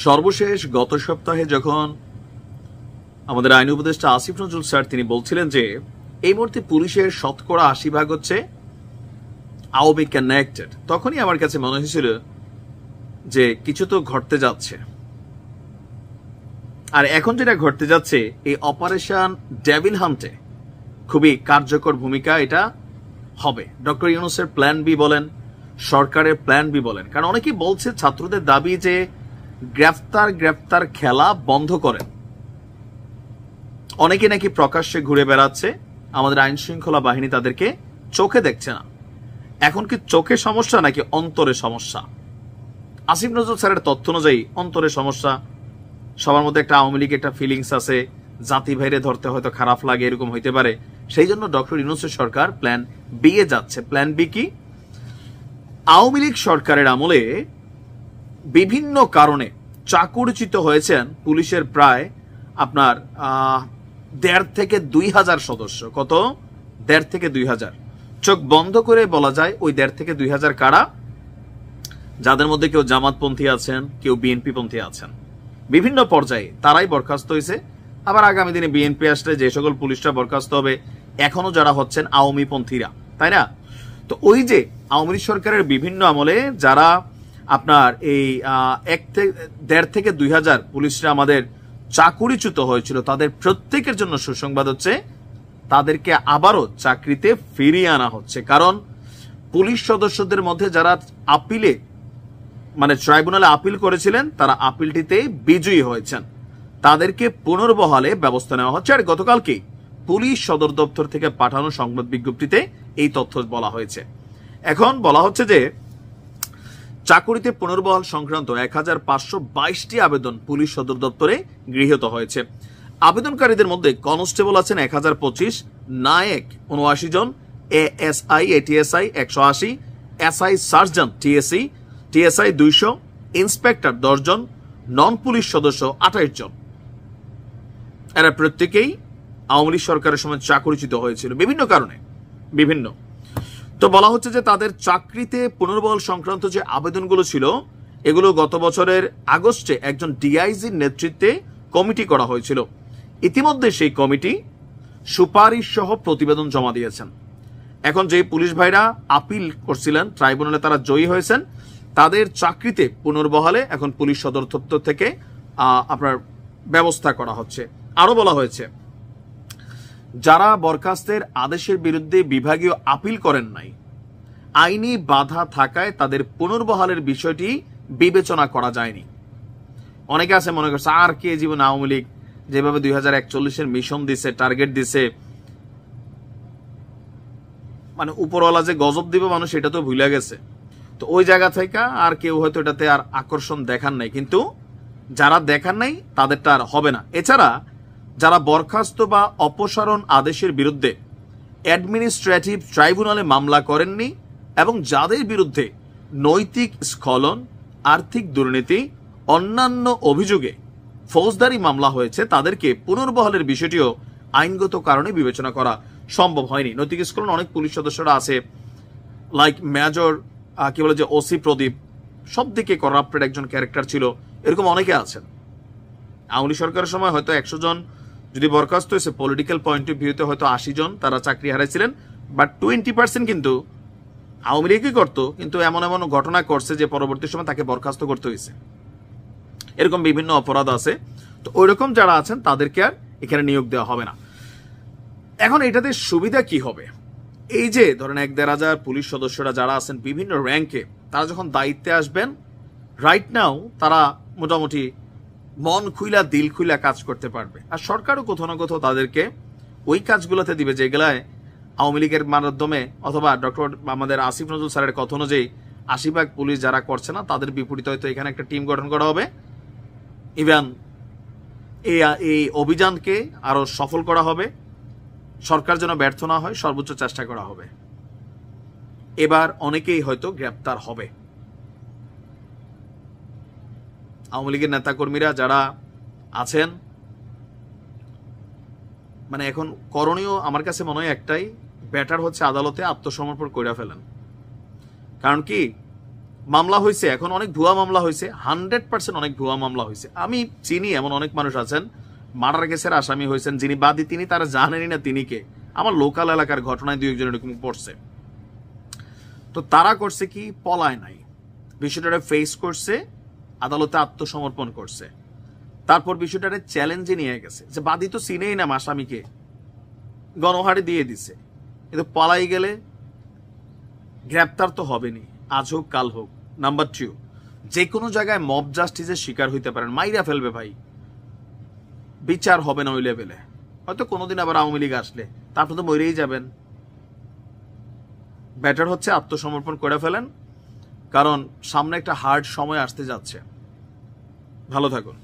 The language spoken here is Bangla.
সর্বশেষ গত সপ্তাহে যখন আমাদের আইন উপদেষ্টা আসিফ নজরুল স্যার তিনি বলছিলেন যে এই মুহূর্তে পুলিশের 80% হচ্ছে আওয়ামী কানেক্টেড, তখনই আমার কাছে মনে হয়েছিল যে কিছু তো ঘটতে যাচ্ছে। আর এখন যেটা ঘটতে যাচ্ছে, এই অপারেশন ডেভিল হান্টে খুবই কার্যকর ভূমিকা এটা হবে। ডক্টর ইউনূসের প্ল্যান বি বলেন, সরকারের প্ল্যান বি বলেন, কারণ অনেকেই বলছে ছাত্রদের দাবি যে গ্রেফতার খেলা বন্ধ করেন। অনেকে নাকি প্রকাশ্যে ঘুরে বেড়াচ্ছে, আমাদের আইন শৃঙ্খলা বাহিনী তাদেরকে চোখে দেখছে না। এখন কি চোখে সমস্যা নাকি অন্তরে সমস্যা? আসিফ নজরুল স্যারের তথ্য অনুযায়ী অন্তরে সমস্যা। সবার মধ্যে একটা আওয়ামী লীগ একটা ফিলিংস আছে, জাতি ভাইরে ধরতে হয়তো খারাপ লাগে, এরকম হইতে পারে। সেই জন্য ডক্টর ইউনূসের সরকার প্ল্যান বি এ যাচ্ছে। প্ল্যান বি কি? আওয়ামী লীগ সরকারের আমলে বিভিন্ন কারণে চাকরিচ্যুত হয়েছেন পুলিশের প্রায় আপনার 1.5 থেকে 2,000 সদস্য। কত? 1.5 থেকে 2,000। চোখ বন্ধ করে বলা যায় ওই 1.5 থেকে 2,000 কারা, যাদের মধ্যে কেউ জামাতপন্থী আছেন, কেউ বিএনপি পন্থী আছেন। বিভিন্ন পর্যায়ে তারাই বরখাস্ত হয়েছে। আবার আগামী দিনে বিএনপি আসলে যে সকল পুলিশরা বরখাস্ত হবে, এখনো যারা হচ্ছেন আওয়ামী পন্থীরা, তাই না? তো ওই যে আওয়ামী লীগ সরকারের বিভিন্ন আমলে যারা আপনার এই 1.5 থেকে 2,000 পুলিশরা আমাদের চাকুরিচ্যুত হয়েছিল, তাদের প্রত্যেকের জন্য সুসংবাদ হচ্ছে তাদেরকে আবারও চাকরিতে ফিরিয়ে আনা হচ্ছে। কারণ পুলিশ সদস্যদের মধ্যে যারা আপিলে মানে ট্রাইব্যুনালে আপিল করেছিলেন, তারা আপিলটিতে বিজয়ী হয়েছেন, তাদেরকে পুনর্বহালে ব্যবস্থা নেওয়া হচ্ছে। আর গতকালকে পুলিশ সদর দপ্তর থেকে পাঠানো সংবাদ বিজ্ঞপ্তিতে এই তথ্য বলা হয়েছে। এখন বলা হচ্ছে যে চাকুরিতে পুনর্বহাল সংক্রান্ত 1,522টি আবেদন পুলিশ সদর দপ্তরে গৃহীত হয়েছে। আবেদনকারীদের মধ্যে কনস্টেবল আছেন 1,025, নায়েক 79 জন, ASI ATSI 180, SI sergeant TSI 200, inspector 10 জন, নন পুলিশ সদস্য 28 জন। এরা প্রত্যেকেই আওয়ামী লীগ সরকারের সময় চাকরিচ্যুত হয়েছিল বিভিন্ন কারণে। তো বলা হচ্ছে যে তাদের চাকরিতে পুনর্বহাল সংক্রান্ত যে আবেদনগুলো ছিল, এগুলো গত বছরের আগস্টে একজন ডিআইজির নেতৃত্বে কমিটি করা হয়েছিল। ইতিমধ্যে সেই কমিটি সুপারিশ সহ প্রতিবেদন জমা দিয়েছেন। এখন যে পুলিশ ভাইরা আপিল করছিলেন ট্রাইব্যুনালে, তারা জয়ী হয়েছেন, তাদের চাকরিতে পুনর্বহালে এখন পুলিশ সদর দপ্তর থেকে আপনার ব্যবস্থা করা হচ্ছে। আরো বলা হয়েছে যারা বরখাস্তের আদেশের বিরুদ্ধে বিভাগীয় আপিল করেন নাই, আইনি বাধা থাকায় তাদের পুনর্বহালের বিষয়টি বিবেচনা করা যায়নি। অনেকে আছে মনে করছে আর কে জীবন আওয়ামী লীগ যেভাবে 2041-এর মিশন দিছে, টার্গেট দিছে, মানে উপরওয়ালা যে গজব দিবে মানুষ এটা তো ভুলে গেছে। তো ওই জায়গা থেকে আর কেউ হয়তো এটাতে আর আকর্ষণ দেখান নাই, কিন্তু যারা দেখান নাই তাদেরটা আর হবে না। এছাড়া যারা বরখাস্ত বা অপসারণ আদেশের বিরুদ্ধে অ্যাডমিনিস্ট্রেটিভ ট্রাইব্যুনালে মামলা করেননি এবং যাদের বিরুদ্ধে নৈতিক স্খলন, আর্থিক দুর্নীতি, অন্যান্য অভিযোগে ফৌজদারি মামলা হয়েছে, তাদেরকে পুনর্বহালের বিষয়টিও আইনগত কারণে বিবেচনা করা সম্ভব হয়নি। নৈতিক স্খলন অনেক পুলিশ সদস্যরা আছে, লাইক মেজর কি বলে যে ওসি প্রদীপ, সব দিকে করাপ্টেড একজন ক্যারেক্টার ছিল, এরকম অনেকে আছেন। আওয়ামী লীগ সরকারের সময় হয়তো 100 জন যদি বরখাস্ত হয়েছে, পলিটিক্যাল পয়েন্ট অফ ভিউতে হয়তো 80 জন তারা চাকরি হারাইছিলেন, বাট 20% কিন্তু আওয়ামী লীগই করতো, কিন্তু এমন এমন ঘটনা করছে যে পরবর্তী সময় তাকে বরখাস্ত করতে হয়েছে। এরকম বিভিন্ন অপরাধ আছে। তো ওইরকম যারা আছেন তাদেরকে আর এখানে নিয়োগ দেওয়া হবে না। এখন এটাতে সুবিধা কি হবে? এই যে ধরেন 1-1.5 হাজার পুলিশ সদস্যরা যারা আছেন বিভিন্ন র্যাঙ্কে, তারা যখন দায়িত্বে আসবেন, রাইট নাও তারা মোটামুটি মন খুইলা দিল খুইলা কাজ করতে পারবে। আর সরকারও কোথাও না কোথাও তাদেরকে ওই কাজগুলোতে দিবে যেগুলায় আওয়ামী লীগের মাধ্যমে অথবা ডক্টর আমাদের আসিফ নজরুল স্যারের কথা অনুযায়ী 80% পুলিশ যারা করছে না তাদের বিপরীতে হয়তো এখানে একটা টিম গঠন করা হবে। ইভেন এই অভিযানকে আরো সফল করা হবে, সরকার যেন ব্যর্থ না হয় সর্বোচ্চ চেষ্টা করা হবে। এবার অনেকেই হয়তো গ্রেপ্তার হবে। আওয়ামী লীগের নেতাকর্মীরা যারা আছেন, মানে এখন করণীয় আমার কাছে মনে হয় একটাই, বেটার হচ্ছে আদালতে আত্মসমর্পণ করে ফেলেন। কারণ কি মামলা হয়েছে, এখন অনেক ভুয়া মামলা হয়েছে, 100% অনেক ভুয়া মামলা হয়েছে। আমি চিনি এমন অনেক মানুষ আছেন মার্ডার কেসের আসামি হয়েছেন, যিনি বাদী তিনি তারা জানেনই না তিনি কে। আমার লোকাল এলাকার ঘটনায় 2-1 জন এরকম পড়ছে। তো তারা করছে কি, পলায় নাই, বিষয়টা ফেস করছে, আদালতে আত্মসমর্পণ করছে, তারপর বিষয়টারে চ্যালেঞ্জে নিয়ে গেছে যে বাদী তো চিনেই না আসামিকে, গণহারে দিয়ে দিছে, কিন্তু পলাই গেলে গ্রেপ্তার তো হবেনি, আজ হোক কাল হোক। নাম্বার 2, যে কোনো জায়গায় মব জাস্টিসের শিকার হইতে পারেন, মাইরা ফেলবে ভাই, বিচার হবে না ওই লেভেলে। হয়তো কোনোদিন আবার আওয়ামী লীগ আসলে তারপর তো মরেই যাবেন। বেটার হচ্ছে আত্মসমর্পণ করে ফেলেন, কারণ সামনে একটা হার্ড সময় আসতে যাচ্ছে। ভালো থাকুন।